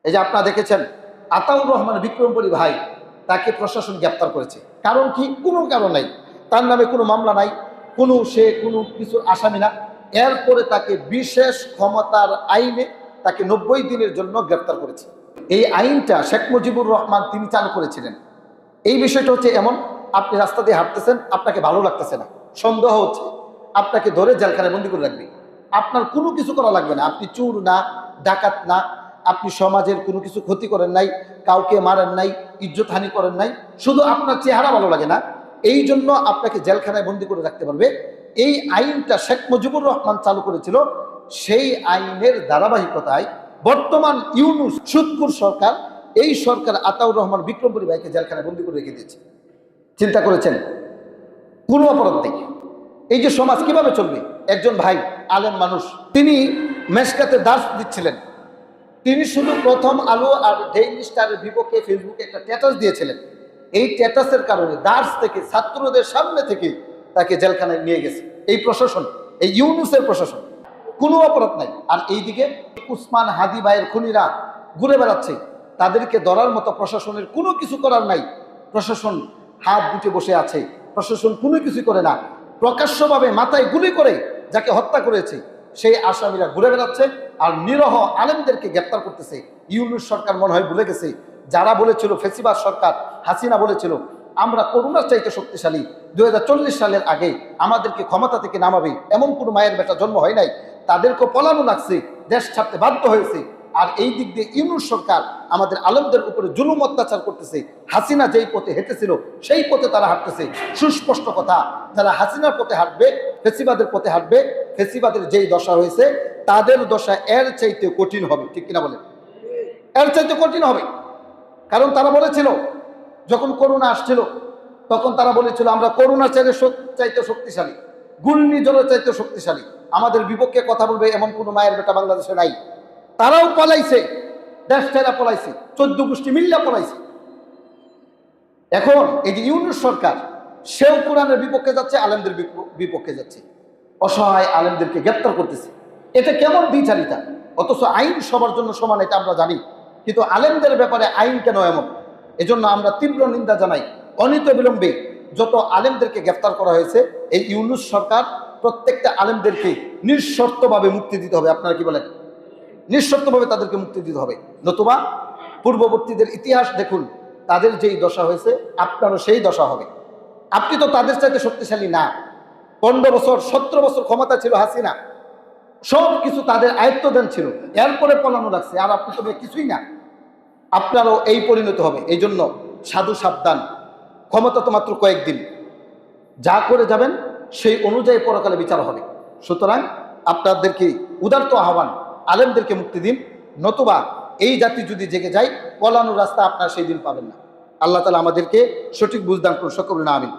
এই যে আপনারা দেখেছেন আতাউর রহমান বিক্রমপুরী ভাই, তাকে প্রশাসন গ্রেপ্তার করেছে। কারণ কি? কোনো কারণ নাই, তার নামে কোনো মামলা নাই, সে কোনো কিছুর আসামি না। এরপরে তাকে বিশেষ ক্ষমতার আইনে তাকে 90 দিনের জন্য গ্রেপ্তার করেছে। এই আইনটা শেখ মুজিবুর রহমান তিনি চালু করেছিলেন। এই বিষয়টা হচ্ছে এমন, আপনি রাস্তা দিয়ে হাঁটতেছেন, আপনাকে ভালো লাগতেছে না, সন্দেহ হচ্ছে, আপনাকে ধরে জেলখানায় বন্দি করে রাখবে। আপনার কোনো কিছু করা লাগবে না, আপনি চোর না, ডাকাত না, আপনি সমাজের কোনো কিছু ক্ষতি করেন নাই, কাউকে মারেন নাই, ইজ্জতহানি করেন নাই, শুধু আপনার চেহারা ভালো লাগে না, এই জন্য আপনাকে জেলখানায় বন্দি করে রাখতে পারবে। এই আইনটা শেখ মুজিবুর রহমান চালু করেছিল। সেই আইনের ধারাবাহিকতায় বর্তমান ইউনূস সুদখোর সরকার, এই সরকার আতাউর রহমান বিক্রমপুরী ভাইকে জেলখানায় বন্দি করে রেখে দিয়েছে। চিন্তা করেছেন? কোনো অপরাধ নেই। এই যে সমাজ কিভাবে চলবে? একজন ভাই আলেম মানুষ, তিনি মেশকাতে দার্স দিচ্ছিলেন, তিনি শুধু প্রথম আলো আর ডেইলি স্টারের বিপক্ষে ফেসবুকে একটা স্ট্যাটাস দিয়েছিলেন। এই স্ট্যাটাসের কারণে দার্স থেকে ছাত্রদের সামনে থেকে তাকে জেলখানায় নিয়ে গেছে এই প্রশাসন, এই ইউনূসের প্রশাসন। কোনো অপরাধ নাই। আর এইদিকে উসমান হাদি ভাইয়ের খুনিরা ঘুরে বেড়াচ্ছে, তাদেরকে ধরার মতো প্রশাসনের কোনো কিছু করার নাই। প্রশাসন হাত দুটে বসে আছে, প্রশাসন কোনো কিছু করে না। প্রকাশ্যভাবে মাথায় গুলি করে যাকে হত্যা করেছে সেই আসামিরা ঘুরে বেড়াচ্ছে আর নিরহ আলেমদেরকে গ্রেপ্তার করতেছে। ইউনূস সরকার মনে হয় ভুলে গেছে, যারা বলেছিল, ফেসিবাদ সরকার হাসিনা বলেছিল আমরা করোনার চাইতে শক্তিশালী, 2040 সালের আগে আমাদেরকে ক্ষমতা থেকে নামাবে, এমন কোনো মায়ের বেটা জন্ম হয় নাই, তাদেরকে পলানো লাগছে, দেশ ছাড়তে বাধ্য হয়েছে। আর এই দিক দিয়ে ইউনূস সরকার আমাদের আলেমদের উপরে জুলুম অত্যাচার করতেছে। হাসিনা যেই পথে হেঁটেছিল সেই পথে তারা হাঁটতেছে। সুস্পষ্ট কথা, যারা হাসিনার পথে হাঁটবে, ফেসিবাদের পথে হাঁটবে, ফেসিবাদের যেই দশা হয়েছে তাদের দশা এর চাইতে কঠিন হবে। ঠিক কিনা বলেন? এর চাইতে কঠিন হবে। কারণ তারা বলেছিল, যখন করোনা আসছিল তখন তারা বলেছিল আমরা করোনা চাইতে শক্তিশালী, ঘূর্ণিঝড়ের চাইতে শক্তিশালী, আমাদের বিপক্ষে কথা বলবে এমন কোনো মায়ের বেটা বাংলাদেশে নাই। তারাও পলাইছে, দেশ ছেড়ে পলাইছে, 14 গোষ্ঠী মিল্লা পলাইছে। এখন এই যে ইউনূস সরকার, সেও কোরআনের বিপক্ষে যাচ্ছে, আলেমদের বিপক্ষে যাচ্ছে, অসহায় আলেমদেরকে গ্রেপ্তার করতেছে। এটা কেমন দ্বিচারিতা? অথচ আইন সবার জন্য সমান, এটা আমরা জানি, কিন্তু আলেমদের ব্যাপারে আইন কেন এমন? এজন্য আমরা তীব্র নিন্দা জানাই। অনিত বিলম্বে যত আলেমদেরকে গ্রেফতার করা হয়েছে, এই ইউনূস সরকার প্রত্যেকটা আলেমদেরকে নিঃশর্তভাবে মুক্তি দিতে হবে। আপনারা কি বলেন? নিঃশর্তভাবে তাদেরকে মুক্তি দিতে হবে, নতুবা পূর্ববর্তীদের ইতিহাস দেখুন, তাদের যেই দশা হয়েছে আপনারও সেই দশা হবে। আপনি তো তাদের চাইতে শক্তিশালী না। 15 বছর 17 বছর ক্ষমতা ছিল হাসিনা, সব কিছু তাদের আয়ত্তদান ছিল, এরপরে পলানো লাগছে, আর আপনি তো কিছুই না। আপনারও এই পরিণত হবে। এই জন্য সাধু সাবধান, ক্ষমতা তো মাত্র কয়েকদিন, যা করে যাবেন সেই অনুযায়ী পরকালে বিচার হবে। সুতরাং আপনাদেরকে উদারত আহ্বান, আলেমদেরকে মুক্তি দিন, নতুবা এই জাতি যদি জেগে যায়, পলানোর রাস্তা আপনারা সেই দিন পাবেন না। আল্লাহ তাআলা আমাদেরকে সঠিক বুঝদান করুন, সকলে না আমিন।